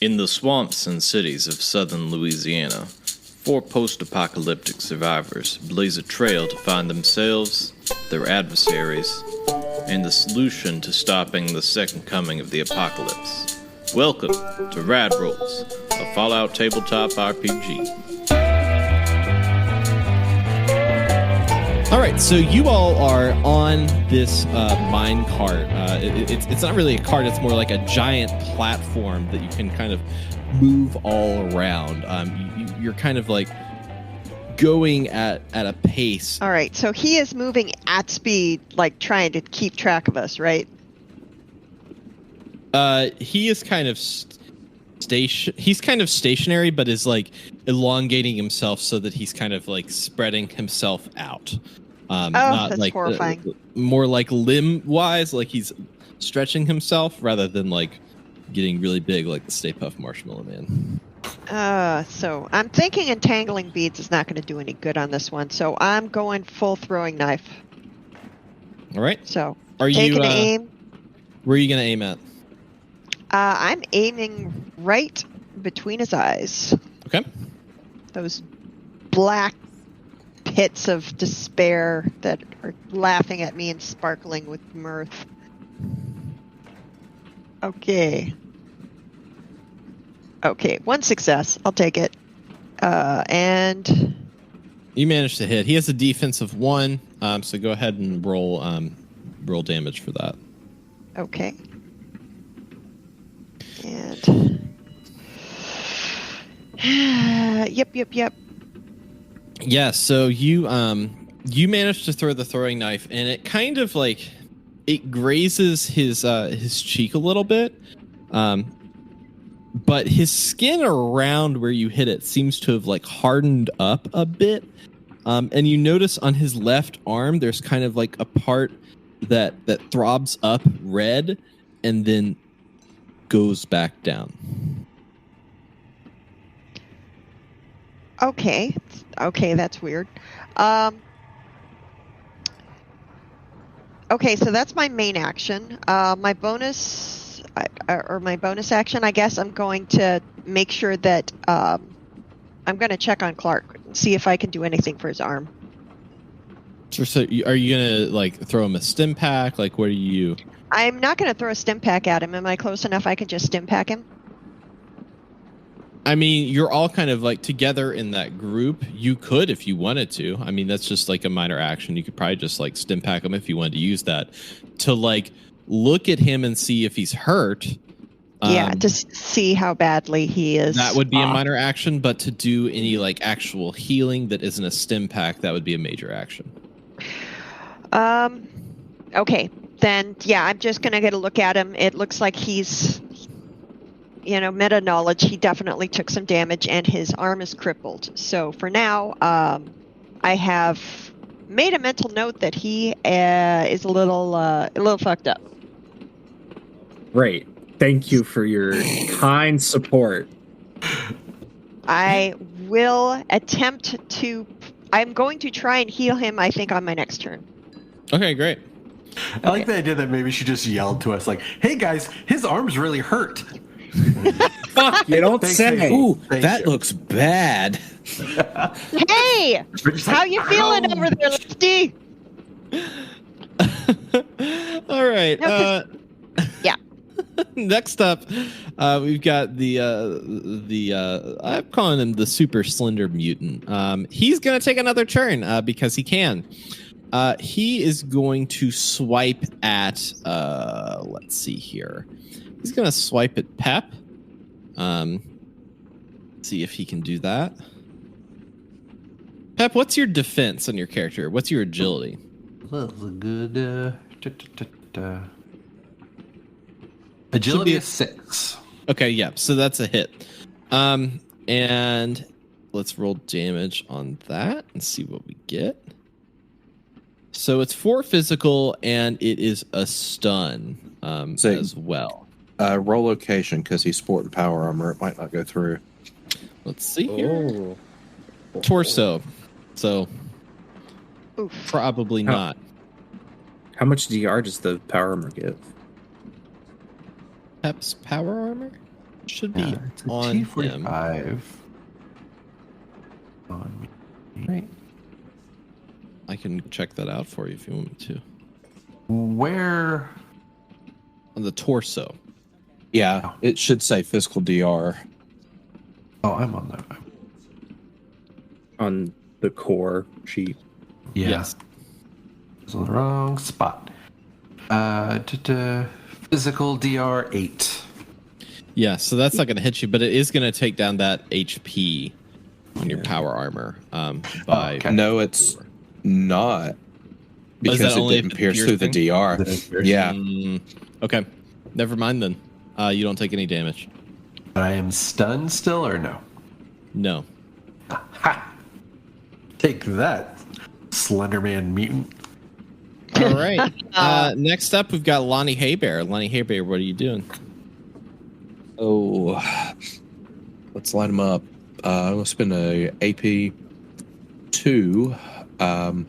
In the swamps and cities of southern Louisiana, 4 post-apocalyptic survivors blaze a trail to find themselves, their adversaries, and the solution to stopping the second coming of the apocalypse. Welcome to Rad Rolls, a Fallout tabletop RPG. Alright, so you all are on this mine cart. It's not really a cart, it's more like a giant platform that you can kind of move all around. You're kind of like going at a pace. Alright, so he is moving at speed, like trying to keep track of us, right? He is kind of he's kind of stationary, but is like elongating himself so that he's kind of like spreading himself out. Not that's like horrifying. More like limb wise, like he's stretching himself rather than like getting really big like the Stay Puft Marshmallow Man. So I'm thinking entangling beads is not going to do any good on this one, so I'm going full throwing knife. All right. So are taking you aim? Where are you going to aim at? I'm aiming right between his eyes. Okay. Those black pits of despair that are laughing at me and sparkling with mirth. Okay, 1 success. I'll take it. And you managed to hit. He has a defense of 1, so go ahead and roll damage for that. Okay. And yep. Yeah, so you managed to throw the throwing knife, and it kind of like it grazes his cheek a little bit, but his skin around where you hit it seems to have like hardened up a bit, and you notice on his left arm there's kind of like a part that throbs up red and then goes back down. Okay, that's weird. Okay, so that's my main action. My bonus action, I guess, I'm going to make sure that I'm going to check on Clark, see if I can do anything for his arm. So are you going to like throw him a stim pack? Like, what are you? I'm not going to throw a stim pack at him. Am I close enough I can just stim pack him? I mean, you're all kind of like together in that group. You could if you wanted to. I mean, that's just like a minor action. You could probably just like stim pack him if you wanted to use that to like look at him and see if he's hurt. Yeah, to see how badly he is. That would be a minor action, but to do any like actual healing that isn't a stim pack, that would be a major action. Okay, then yeah, I'm just gonna get a look at him. It looks like he's, meta knowledge, he definitely took some damage and his arm is crippled. So for now, I have made a mental note that he is a little fucked up. Great. Thank you for your kind support. I will attempt to. I'm going to try and heal him, I think, on my next turn. Okay, great. I like the idea that maybe she just yelled to us like, hey guys, his arm's really hurt. Fuck, you don't say. Ooh, Thank that you. looks bad. Hey! How you feeling over there, Lefty? All right. Yeah. Next up, we've got the I'm calling him the super slender mutant. He's gonna take another turn because he can. He is going to swipe at let's see here. He's gonna swipe at Pep. See if he can do that. Pep, what's your defense on your character? What's your agility? That's a good agility is 6. Okay, yeah, so that's a hit. And let's roll damage on that and see what we get. So it's 4 physical and it is a stun as well. Roll location because he's sporting power armor. It might not go through. Let's see here. Torso. So probably not. How much DR does the power armor give? Pep's power armor? Should be It's a on him. T45. On me. Right. I can check that out for you if you want me to. Where? On the torso. Yeah, it should say physical DR. Oh, I'm on that. On the core sheet. Yeah. Yes. It's on the wrong spot. Physical DR 8. Yeah, so that's not going to hit you, but it is going to take down that HP on your power armor by. Okay. No, it's not. Because that it only didn't if it's pierce through the DR. Yeah. Okay, never mind then. You don't take any damage. But I am stunned still, or no? No. Ha! Take that, Slenderman mutant. All right. Next up, we've got Lonnie Haybear. Lonnie Haybear, what are you doing? Oh, let's line them up. I'm going to spend a AP 2, add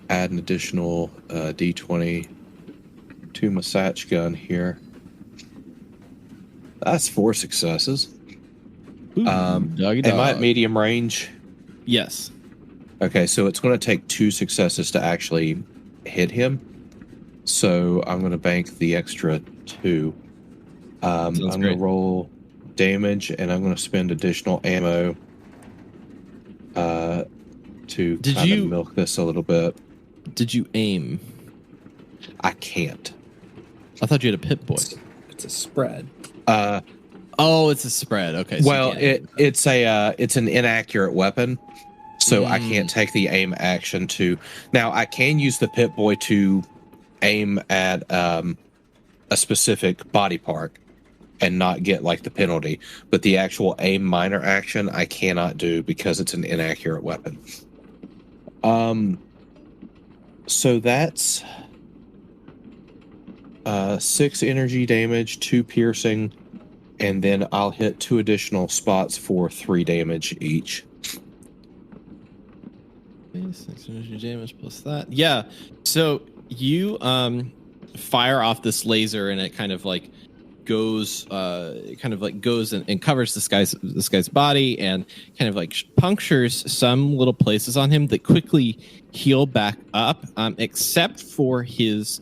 an additional D20 to my Satch gun here. That's 4 successes. Ooh, doggy Am I at dog. medium range? Yes. Okay, so it's going to take 2 successes to actually hit him. So I'm going to bank the extra 2. I'm going to roll damage, and I'm going to spend additional ammo to kind of milk this a little bit. Did you aim? I can't. I thought you had a Pip-Boy. It's a spread. Oh, it's a spread. Okay. So Well, it's an inaccurate weapon, so I can't take the aim action to. Now I can use the Pip-Boy to aim at a specific body part and not get like the penalty, but the actual aim minor action I cannot do because it's an inaccurate weapon. So that's 6 energy damage, 2 piercing, and then I'll hit 2 additional spots for 3 damage each. 6 energy damage plus that. Yeah. So you fire off this laser, and it kind of like goes and covers this guy's body, and kind of like punctures some little places on him that quickly heal back up, except for his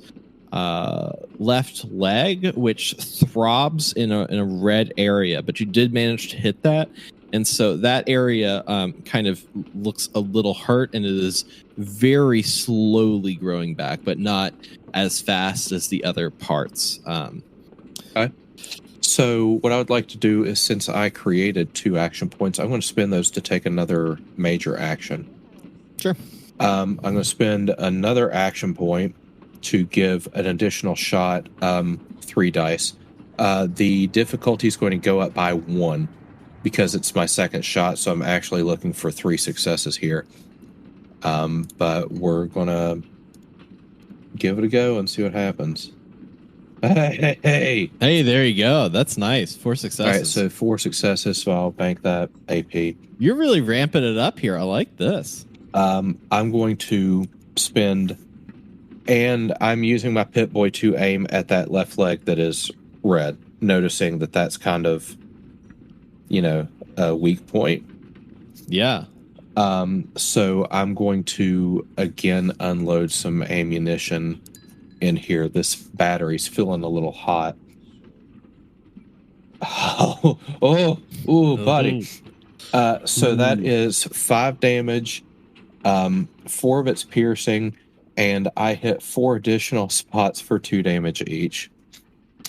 left leg, which throbs in a red area, but you did manage to hit that, and so that area kind of looks a little hurt, and it is very slowly growing back, but not as fast as the other parts. Okay. So what I would like to do is, since I created 2 action points, I'm going to spend those to take another major action. Sure. I'm going to spend another action point to give an additional shot, 3 dice. The difficulty is going to go up by 1 because it's my second shot, so I'm actually looking for 3 successes here. But we're going to give it a go and see what happens. Hey, there you go. That's nice. 4 successes. All right, so 4 successes, so I'll bank that AP. You're really ramping it up here. I like this. I'm going to spend, and I'm using my Pip-Boy to aim at that left leg that is red, noticing that that's kind of, a weak point. Yeah. So I'm going to, again, unload some ammunition in here. This battery's feeling a little hot. Buddy. So that is 5 damage, 4 of it's piercing, and I hit 4 additional spots for 2 damage each.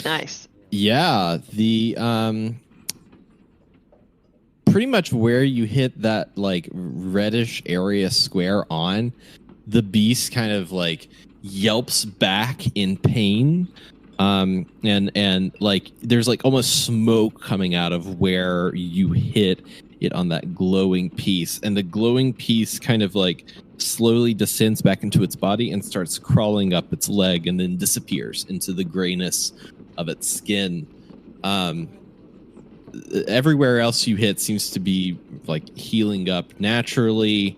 Nice. Yeah, the pretty much where you hit that like reddish area square on, the beast kind of like yelps back in pain. And like there's like almost smoke coming out of where you hit it on that glowing piece, and the glowing piece kind of like slowly descends back into its body and starts crawling up its leg, and then disappears into the grayness of its skin. Everywhere else you hit seems to be like healing up naturally.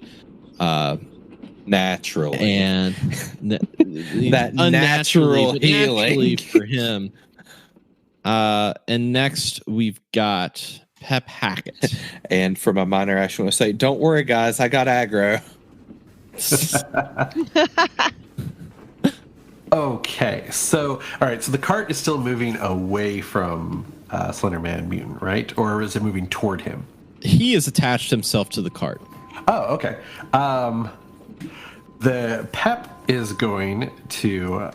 Naturally. And that natural healing for him. And next we've got Pep Hackett. And for my minor action, I want to say, don't worry, guys, I got aggro. Okay, so all right, so the cart is still moving away from Slenderman Mutant, right? Or is it moving toward him? He has attached himself to the cart. Oh, okay. The Pep is going to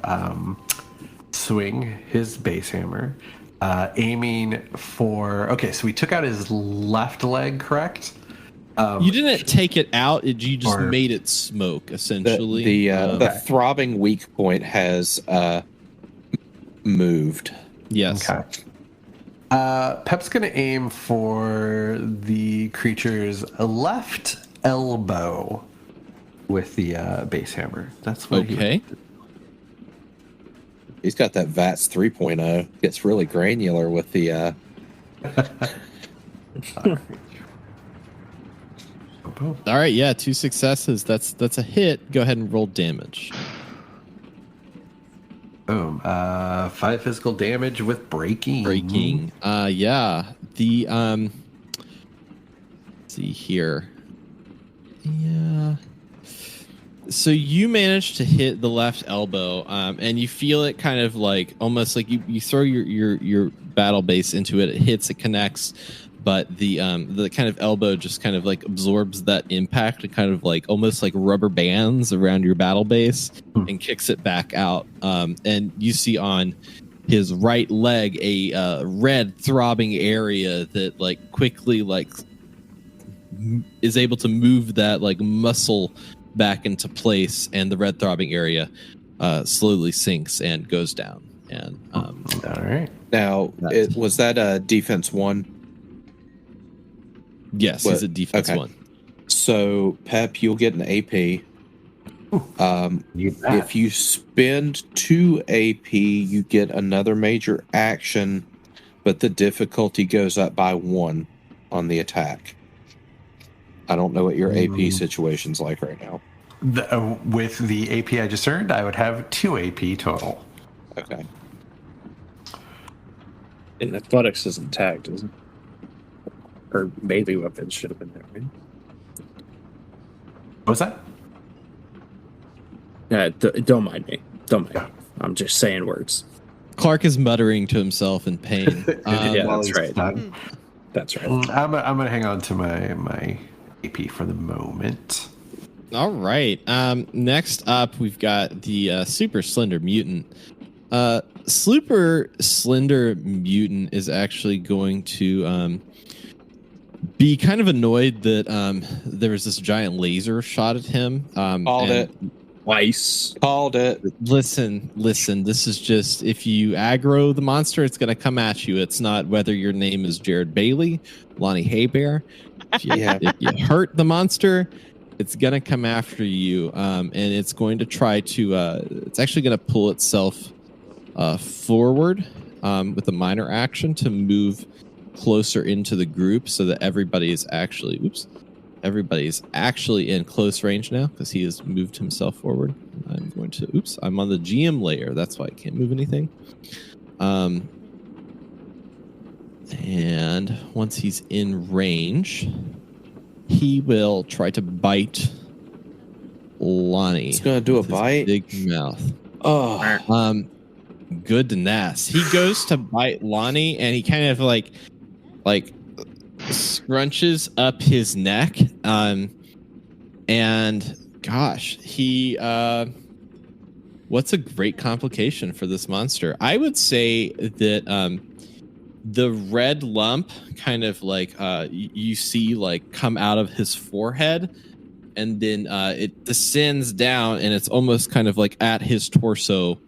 swing his base hammer, aiming for. Okay, so we took out his left leg, correct? You didn't take it out; you just made it smoke. Essentially, the throbbing weak point has moved. Yes. Okay. Pep's going to aim for the creature's left elbow with the base hammer. That's what Okay. He's got that VATS 3.0. Gets really granular with the. All right, yeah, 2 successes. That's a hit. Go ahead and roll damage. Boom. 5 physical damage with breaking. Yeah. The let's see here. Yeah. So you managed to hit the left elbow, and you feel it kind of like almost like you throw your battle base into it. It hits, it connects, but the kind of elbow just kind of like absorbs that impact and kind of like almost like rubber bands around your battle base and kicks it back out. And you see on his right leg a red throbbing area that like quickly like is able to move that like muscle back into place, and the red throbbing area slowly sinks and goes down. And all right. Now, was that a defense 1? Yes, he's a defense 1. So, Pep, you'll get an AP. If you spend 2 AP, you get another major action, but the difficulty goes up by 1 on the attack. I don't know what your AP situation's like right now. With the AP I just earned, I would have 2 AP total. Okay. And athletics isn't tagged, is it? Or melee weapons should have been there, right? What was that? Don't mind me. Don't mind me. I'm just saying words. Clark is muttering to himself in pain. Yeah, While that's he's right. done. That's right. I'm gonna hang on to my AP for the moment. All right. Next up, we've got the super slender mutant. Super slender mutant is actually going to be kind of annoyed that there was this giant laser shot at him. Called it. Twice. Called it. Listen. This is just, if you aggro the monster, it's going to come at you. It's not whether your name is Jared Bailey, Lonnie Haybear. If you hurt the monster, it's going to come after you, and it's going to try to it's actually going to pull itself forward with a minor action to move closer into the group so that everybody's actually in close range now because he has moved himself forward. I'm going to I'm on the GM layer, that's why I can't move anything. And once he's in range, he will try to bite Lonnie. He's gonna do a bite. Big mouth. Oh, Goodness. He goes to bite Lonnie, and he kind of like scrunches up his neck. And gosh, he what's a great complication for this monster? I would say that the red lump kind of like you see like come out of his forehead, and then it descends down, and it's almost kind of like at his torso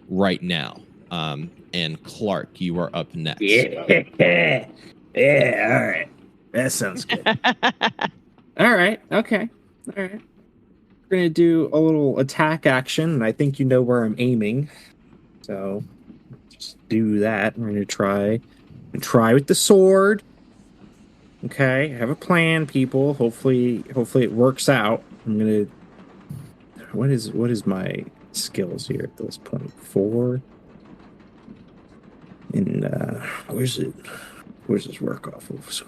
right now. And Clark, you are up next. Yeah, all right. That sounds good. All right, okay. All right. We're going to do a little attack action, and I think you know where I'm aiming. So just do that. We're going to try with the sword. Okay, I have a plan, people. Hopefully it works out. I'm going to... What is my skills here at this point? 4? And where's it? Where's this work off of? So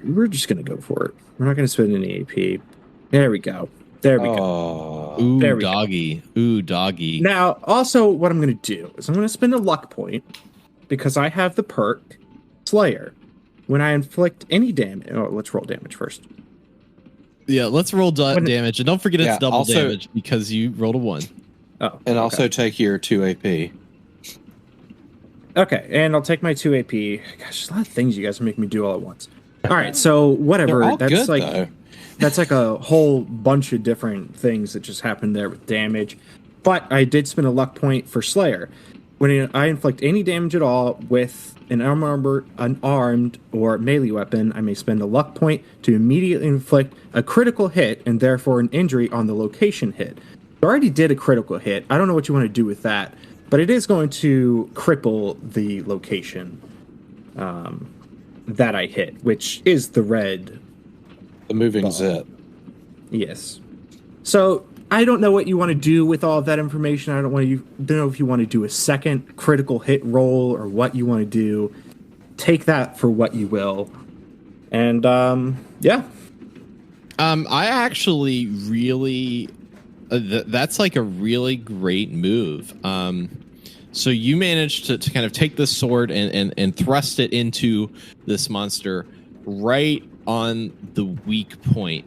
we're just gonna go for it. We're not gonna spend any AP. There we go. There we go. Ooh, There we doggy. Ooh, doggy. Now, also, what I'm gonna do is I'm gonna spend a luck point because I have the perk Slayer. When I inflict any damage, let's roll damage first. Yeah, let's roll damage. And don't forget it's double also- damage because you rolled a 1. Oh, And okay. also take your 2 AP. Okay, and I'll take my 2 AP. Gosh, there's a lot of things you guys make me do all at once. All right, so whatever. They're all That's good, like though. that's like a whole bunch of different things that just happened there with damage. But I did spend a luck point for Slayer. When I inflict any damage at all with an unarmed or melee weapon, I may spend a luck point to immediately inflict a critical hit and therefore an injury on the location hit. I already did a critical hit. I don't know what you want to do with that, but it is going to cripple the location that I hit, which is the red. The moving zip. Yes. So I don't know what you want to do with all of that information. I don't know if you want to do a second critical hit roll or what you want to do. Take that for what you will. And yeah. I actually really that's like a really great move. So you managed to kind of take this sword and thrust it into this monster right on the weak point.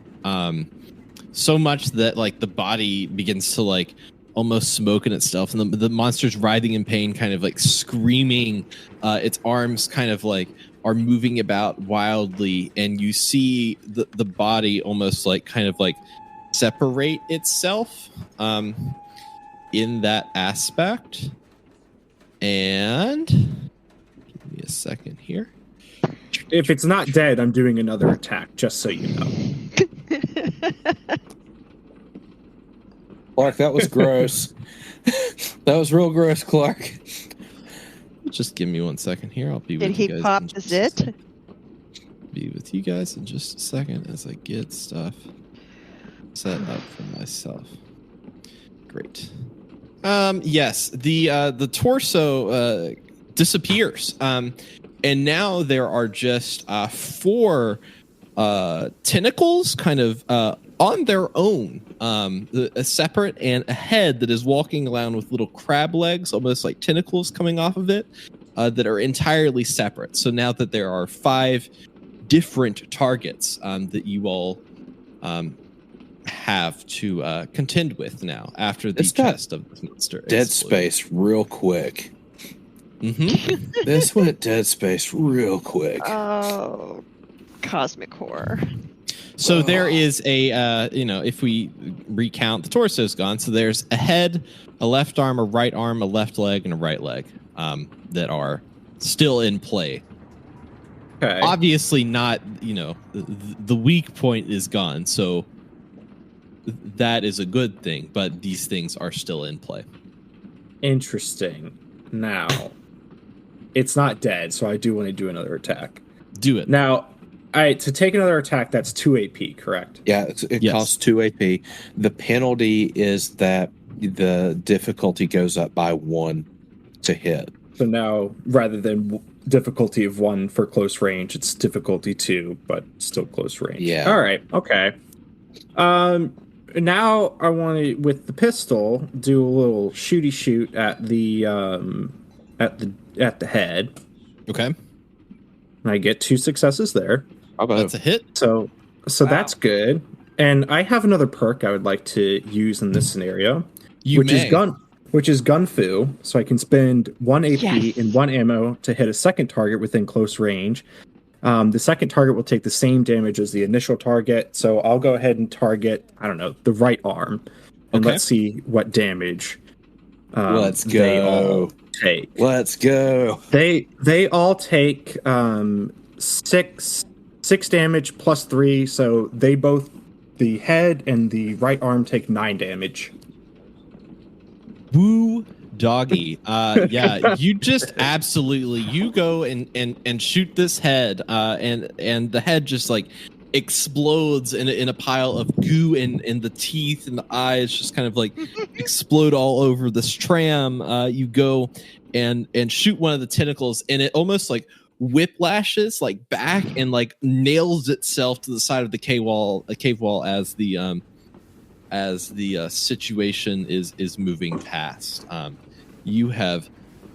So much that like the body begins to like almost smoke in itself, and the monster's writhing in pain, kind of like screaming. Its arms kind of like are moving about wildly, and you see the body almost like kind of like separate itself in that aspect. And give me a second here. If it's not dead, I'm doing another attack, just so you know. Clark, that was gross. That was real gross, Clark. Just give me 1 second here. I'll be Did with you he guys. pop in the just a zit? second. Be with you guys in just a second as I get stuff set up for myself. Great. Yes, the torso disappears. And now there are just 4 tentacles kind of on their own, a separate, and a head that is walking around with little crab legs, almost like tentacles coming off of it, that are entirely separate. So now that there are 5 different targets that you all have to contend with now after the It's got chest of this monster. Dead exploded. space real quick. Mm-hmm. This went dead space real quick. Oh, cosmic horror. So there is a, if we recount, the torso's gone. So there's a head, a left arm, a right arm, a left leg, and a right leg that are still in play. Okay. Obviously not, the weak point is gone. So that is a good thing. But these things are still in play. Interesting. Now, it's not dead, so I do want to do another attack. Do it. Now, to take another attack, that's 2 AP, correct? Yeah, it Yes. costs 2 AP. The penalty is that the difficulty goes up by 1 to hit. So now, rather than difficulty of 1 for close range, it's difficulty 2, but still close range. Yeah. All right. Okay. Now I want to, with the pistol, do a little shooty shoot at the head. Okay. And I get 2 successes there. That's a hit. So that's good. And I have another perk I would like to use in this scenario, which is gun fu. So I can spend 1 AP Yes. and 1 ammo to hit a second target within close range. The second target will take the same damage as the initial target. So I'll go ahead and target, I don't know, the right arm, and Okay. let's see what damage Let's they go. all take. Let's go. They all take 6 damage plus 3, so they both, the head and the right arm, take 9 damage. Woo doggy. Yeah, you just absolutely, you go and shoot this head, and the head just like explodes in a pile of goo, and the teeth and the eyes just kind of like explode all over this tram. You go and shoot one of the tentacles, and it almost like whiplashes like back and like nails itself to the side of the cave wall as the situation is moving past. You have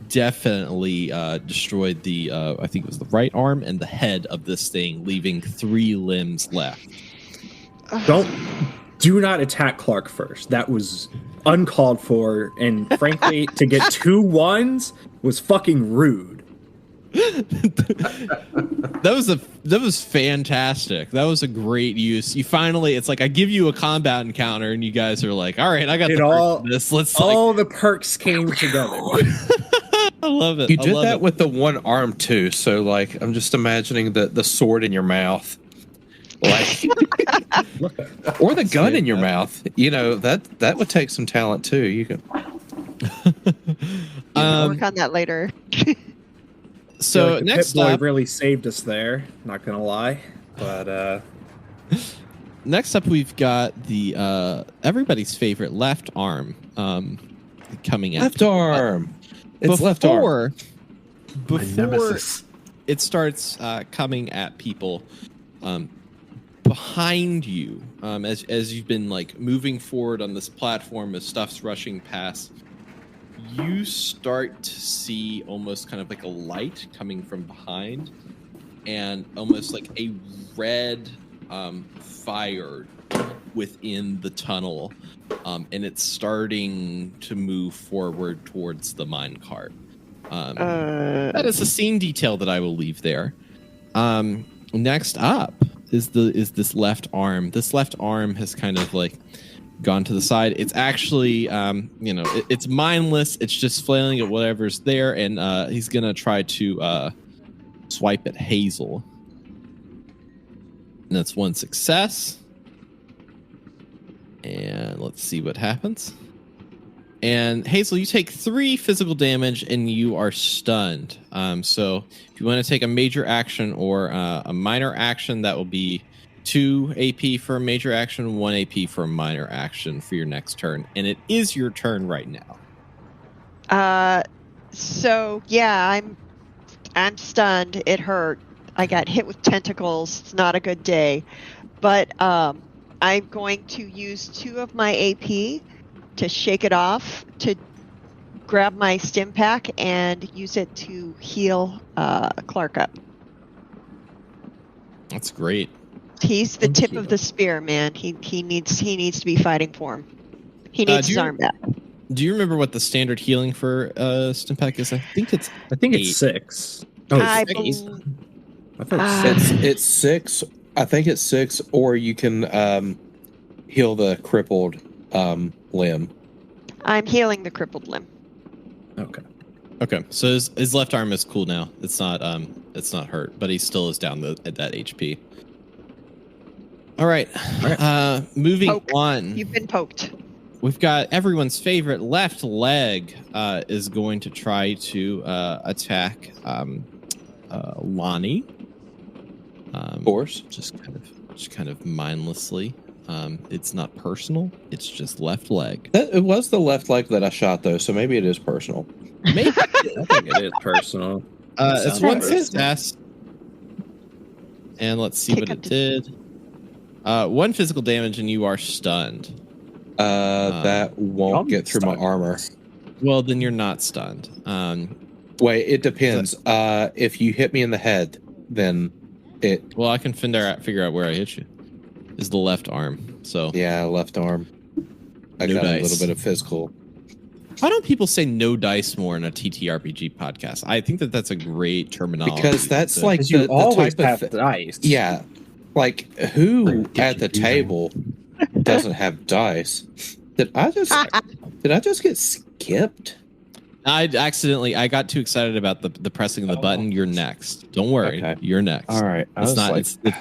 definitely destroyed the I think it was the right arm and the head of this thing, leaving 3 limbs left. Do not attack Clark first. That was uncalled for, and frankly, to get 2 1s was fucking rude. That was fantastic. That was a great use. You finally, it's like I give you a combat encounter, and you guys are like, "All right, I got this. Let's all the perks came together." I love it. You did that with the one arm too. So like, I'm just imagining the sword in your mouth, like, or the gun in your mouth. You know that would take some talent too. You can work on that later. So like next Pit-Boy up, really saved us there. Not gonna lie, but next up we've got the everybody's favorite left arm coming out. left arm. It's left arm. Before it starts coming at people behind you, as you've been like moving forward on this platform as stuff's rushing past, you start to see almost kind of like a light coming from behind, and almost like a red fire within the tunnel, and it's starting to move forward towards the minecart. That is a scene detail that I will leave there. Next up is this left arm. This left arm has kind of like gone to the side. It's actually, it's mindless. It's just flailing at whatever's there, and he's gonna try to swipe at Hazel. And that's 1 success. And let's see what happens. And Hazel, you take 3 physical damage, and you are stunned. So if you want to take a major action or a minor action, that will be 2 AP for a major action, 1 AP for a minor action for your next turn. And it is your turn right now. So yeah, I'm stunned. It hurt. I got hit with tentacles. It's not a good day. But I'm going to use 2 of my AP to shake it off, to grab my stim pack and use it to heal Clark up. That's great. He's the tip of the spear, man. He needs to be fighting for him. He needs his arm back. Do you remember what the standard healing for stim pack is? I think it's 6. Oh, it's 6. I think it's 6, or you can heal the crippled limb. I'm healing the crippled limb. Okay. So his left arm is cool now. It's not hurt, but he still is down at that HP. All right. Moving on. You've been poked. We've got everyone's favorite left leg is going to try to attack Lonnie. Of course. Just kind of mindlessly. It's not personal. It's just left leg. It was the left leg that I shot, though, so maybe it is personal. Maybe. I think it is personal. It's 1 success. And let's see what it did. 1 physical damage, and you are stunned. That won't get through my armor. Well, then you're not stunned. Wait, it depends. If you hit me in the head, then it... Well, I can figure out where I hit you. Is the left arm. So yeah, left arm. I no got dice. a little bit of physical. Why don't people say no dice more in a TTRPG podcast? I think that's a great terminology. Because that's like you always the type have dice. Yeah. Like, who at the table doesn't have dice? Did I just get skipped? I got too excited about the pressing of the button. You're next. Don't worry. Okay. You're next. All right. It's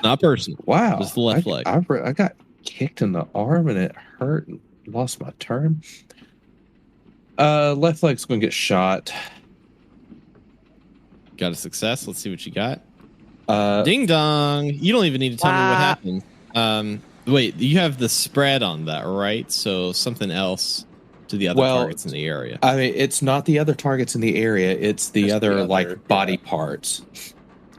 not personal. Wow. Just the left leg. I got kicked in the arm and it hurt and lost my turn. Left leg's going to get shot. Got a success. Let's see what you got. Ding dong. You don't even need to tell me what happened. Wait, you have the spread on that, right? So something else to the other targets in the area. I mean, it's not the other targets in the area. It's the other body parts.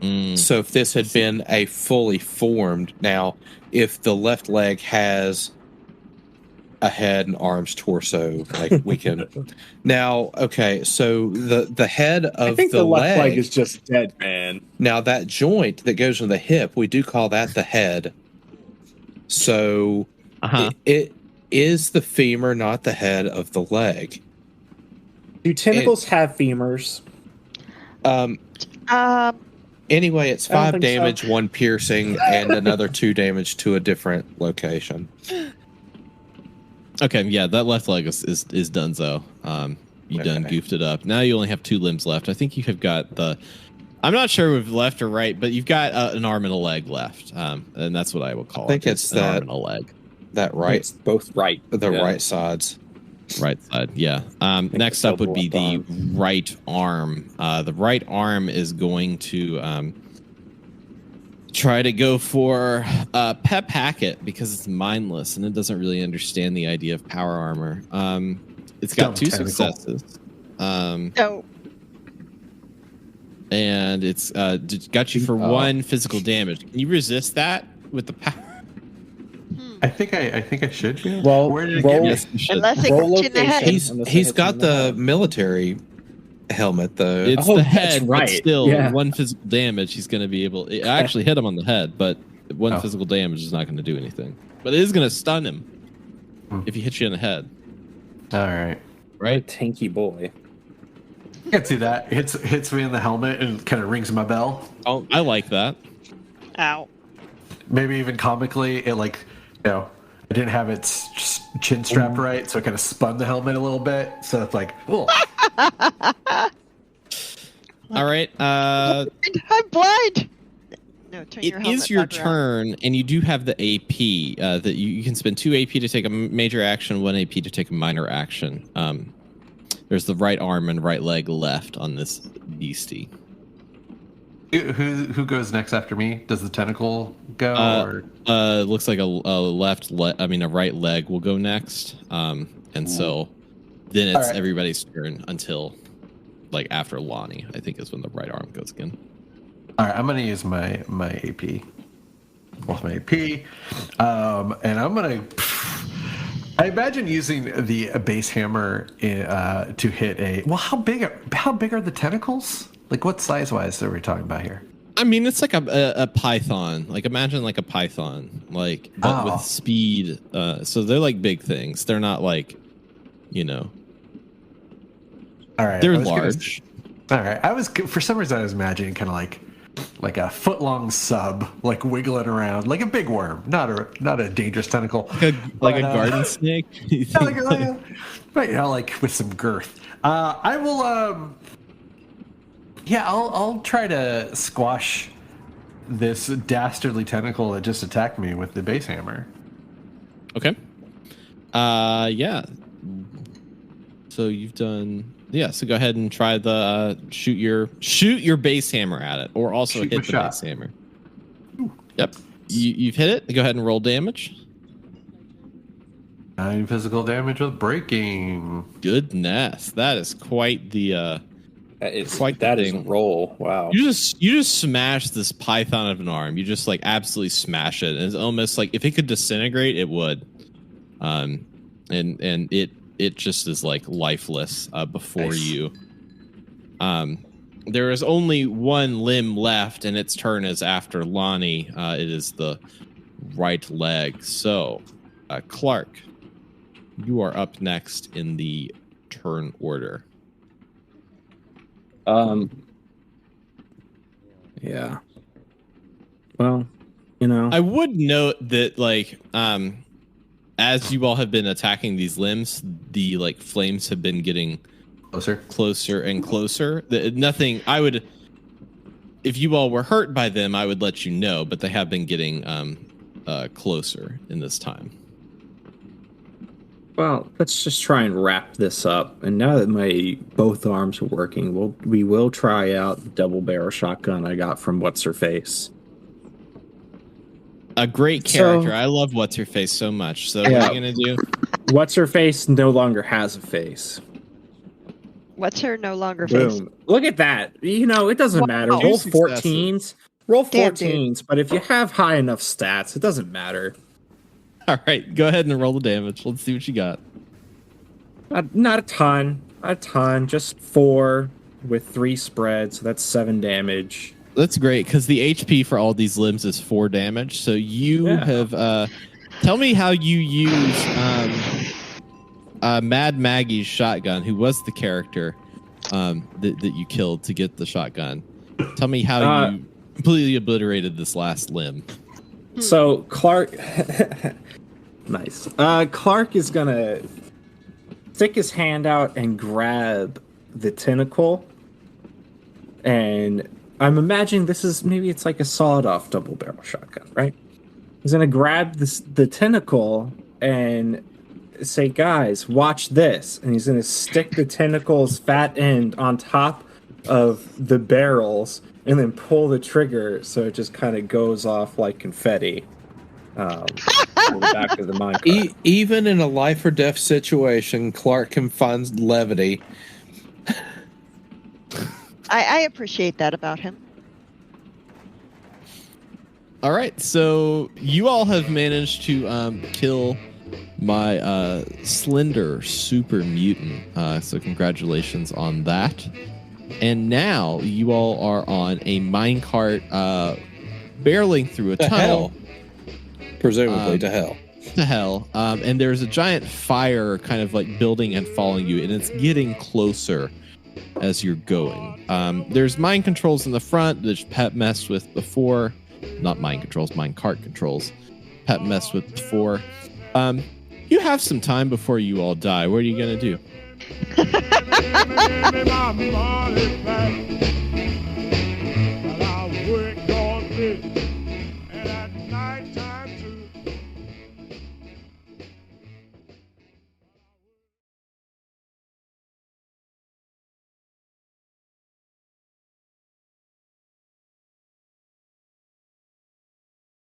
So if this had been a fully formed, now if the left leg has a head and arms, torso, like we can now. Okay, so the head of I think the left leg is just dead, man. Now that joint that goes in the hip, we do call that the head. So it is the femur, not the head of the leg. Do tentacles have femurs? Anyway, it's 5 damage, so. 1 piercing, and another 2 damage to a different location. Okay, yeah, that left leg is donezo. You done goofed it up. Now you only have 2 limbs left. I think you have got the... I'm not sure with left or right, but you've got an arm and a leg left, and that's what I would call it. I think it's an that arm and a leg. That right, it's both right. The right sides. Right side, yeah. Next up would be the right arm. The right arm is going to try to go for Pep Hackett because it's mindless and it doesn't really understand the idea of power armor. It's got 2 successes. And it's got you for 1 physical damage. Can you resist that with the power? I think I should. Yeah. Well, where did it roll, get me? Unless it hits you in the head. He's got the military helmet though. It's the head, right. but still 1 physical damage. He's going to be able. It actually hit him on the head, but 1 physical damage is not going to do anything. But it is going to stun him if he hits you in the head. All right. Right, tanky boy. I can see that. Hits me in the helmet and kind of rings my bell. Oh, I like that. Ow. Maybe even comically, it I didn't have its chin strapped right, so it kind of spun the helmet a little bit. So it's like, oh. All right. I'm blind. No, turn your It helmet is your back around. turn, and you do have the AP that you can spend 2 AP to take a major action, 1 AP to take a minor action. There's the right arm and right leg left on this beastie. Who goes next after me? Does the tentacle go? Looks like a right leg will go next. And so then it's everybody's turn until after Lonnie, I think is when the right arm goes again. All right, I'm going to use my AP. What's my AP? And I'm going to... I imagine using the base hammer to hit a... Well, how big are the tentacles? What size-wise are we talking about here? I mean, it's like a python. Imagine a python, but with speed. So they're big things. They're not All right. They're large. All right. For some reason I was imagining kind of like a foot-long sub, wiggling around, like a big worm, not a dangerous tentacle, like a garden snake. Right, with some girth. I will. I'll try to squash this dastardly tentacle that just attacked me with the base hammer. Okay. Yeah. So you've done. Yeah. So go ahead and try the shoot your base hammer at it, or also hit the base hammer. Ooh. Yep. You've hit it. Go ahead and roll damage. 9 physical damage with breaking. Goodness, that is quite the. It's quite that the is a thing. roll. Wow. You just smash this python of an arm. You just absolutely smash it. And it's almost if it could disintegrate, it would. And it just is lifeless before you. There is only 1 limb left, and its turn is after Lonnie. It is the right leg. So, Clark, you are up next in the turn order. Yeah. Well, I would note that as you all have been attacking these limbs, the flames have been getting closer and closer. Nothing. I would, if you all were hurt by them, I would let you know. But they have been getting closer in this time. Well, let's just try and wrap this up. And now that my both arms are working, we will try out the double barrel shotgun I got from What's Her Face. A great character. I love What's Her Face so much. So what are you gonna do? What's her face no longer has a face. What's her no longer face? Boom. Look at that. You know, it doesn't matter. Wow. Roll Two 14s. Roll Damn, 14s, but if you have high enough stats, it doesn't matter. All right, go ahead and roll the damage. Let's see what you got. Not a ton. Just 4 with 3 spreads, so that's 7 damage. That's great because the HP for all these limbs is 4 damage. So you have. Tell me how you use Mad Maggie's shotgun, who was the character that you killed to get the shotgun. Tell me how you completely obliterated this last limb. So Clark, nice. Clark is gonna stick his hand out and grab the tentacle, and I'm imagining it's like a sawed-off double barrel shotgun, right? He's gonna grab the tentacle and say, "Guys, watch this," and he's gonna stick the tentacle's fat end on top of the barrels, and then pull the trigger so it just kind of goes off like confetti. On the back of the minecart. Even in a life or death situation, Clark can find levity. I appreciate that about him. All right, so you all have managed to kill my slender super mutant. So congratulations on that. And now you all are on a minecart barreling through a tunnel. Hell. Presumably to hell. To hell. And there's a giant fire kind of like building and following you, and it's getting closer as you're going. There's mind controls in the front that Pep messed with before. Not mind controls, mind cart controls. Pep messed with before. You have some time before you all die. What are you going to do?